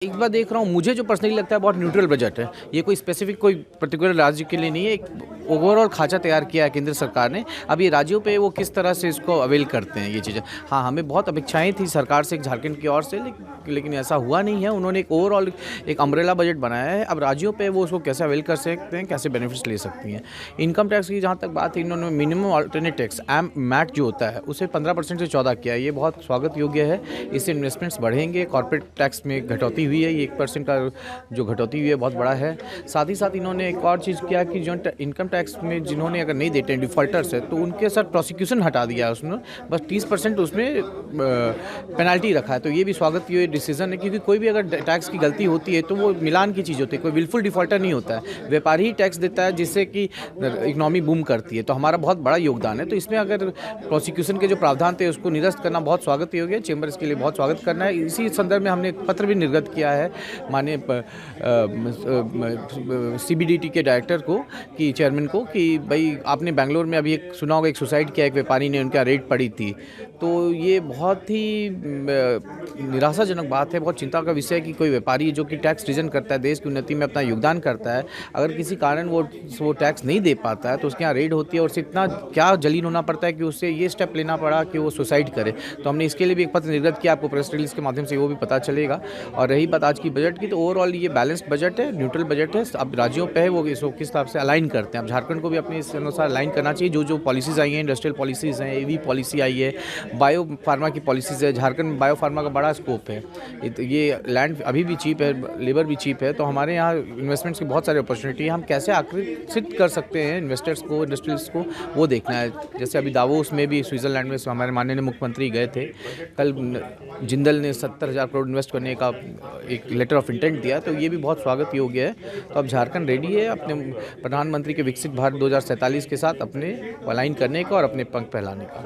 एक बार देख रहा हूँ, मुझे जो पर्सनली लगता है बहुत न्यूट्रल बजट है। ये कोई स्पेसिफिक कोई पर्टिकुलर राज्य के लिए नहीं है, एक ओवरऑल खाचा तैयार किया है केंद्र सरकार ने। अब ये राज्यों पे वो किस तरह से इसको अवेल करते हैं ये चीज़ें। हाँ, हमें बहुत अपेक्षाएँ थी सरकार से, झारखंड की ओर से, लेकिन ऐसा हुआ नहीं है। उन्होंने एक ओवरऑल एक अम्ब्रेला बजट बनाया है। अब राज्यों पे वो उसको कैसे अवेल कर सकते हैं, कैसे बेनिफिट्स ले सकती हैं। इनकम टैक्स की जहाँ तक बात है, इन्होंने मिनिमम अल्टरनेट टैक्स मैट जो होता है उसे 15% से 14 किया है। ये बहुत स्वागत योग्य है। इससे इन्वेस्टमेंट्स बढ़ेंगे। कॉर्पोरेट टैक्स में घटौती हुई है, ये 1% का जो घटौती हुई है बहुत बड़ा है। साथ ही साथ इन्होंने एक और चीज़ किया कि जो इनकम टैक्स में जिन्होंने अगर नहीं देते हैं डिफ़ॉल्टर्स है, तो उनके साथ प्रोसिक्यूशन हटा दिया है उसने, बस 30% उसमें पेनल्टी रखा है। तो ये भी स्वागत योग्य डिसीजन है, क्योंकि कोई भी अगर टैक्स की गलती होती है तो वो मिलान की चीज़ होती है। कोई विलफुल डिफ़ॉल्टर नहीं होता है, व्यापारी ही टैक्स देता है जिससे कि इकोनॉमी बूम करती है। तो हमारा बहुत बड़ा योगदान है। तो इसमें अगर प्रोसिक्यूशन के जो प्रावधान थे उसको निरस्त करना बहुत स्वागत योग्य है। चेंबर इसके लिए बहुत स्वागत करना है। इसी संदर्भ में हमने एक पत्र भी निर्गत किया है माननीय सीबीडीटी के डायरेक्टर को, कि चेयरमैन को, कि भाई आपने बेंगलोर में अभी एक सुना होगा, एक सुसाइड किया एक व्यापारी ने, उनका रेड पड़ी थी। तो ये बहुत ही निराशाजनक बात है, बहुत चिंता का विषय है कि कोई व्यापारी जो कि टैक्स रिजन करता है, देश की उन्नति में अपना योगदान करता है, अगर किसी कारण वो टैक्स नहीं दे पाता है तो उसके यहाँ रेड होती है और उससे इतना क्या जलील होना पड़ता है कि उससे ये स्टेप लेना पड़ा कि वो सुसाइड करे। तो हमने इसके लिए भी एक पत्र निर्गत किया, आपको प्रेस रिलीज के माध्यम से वो भी पता चलेगा। और रही बात आज की बजट की, तो ओवरऑल ये बैलेंस्ड बजट है, न्यूट्रल बजट है। अब राज्यों पे है वो इसको किस हिसाब से अलाइन करते हैं। अब झारखंड को भी अपने इस अनुसार अलाइन करना चाहिए। जो पॉलिसीज़ आई हैं, इंडस्ट्रियल पॉलिसीज़ हैं, एवी पॉलिसी आई है, बायो फार्मा की पॉलिसीज़ है। झारखंड में बायो फार्मा का बड़ा स्कोप है। ये लैंड अभी भी चीप है, लेबर भी चीप है, तो हमारे यहाँ इन्वेस्टमेंट्स की बहुत सारी अपॉर्चुनिटी है। हम कैसे आकर्षित कर सकते हैं इन्वेस्टर्स को, इंडस्ट्रियल्स को, वो देखना है। जैसे अभी दावोस में भी, स्विट्ज़रलैंड में हमारे माननीय मुख्यमंत्री गए थे। कल जिंदल ने 70,000 करोड़ इन्वेस्ट करने का एक लेटर ऑफ इंटेंट दिया, तो ये भी बहुत स्वागत योग्य है। तो अब झारखंड रेडी है अपने प्रधानमंत्री के विकसित भारत 2047 के साथ अपने अलाइन करने का और अपने पंख फैलाने का।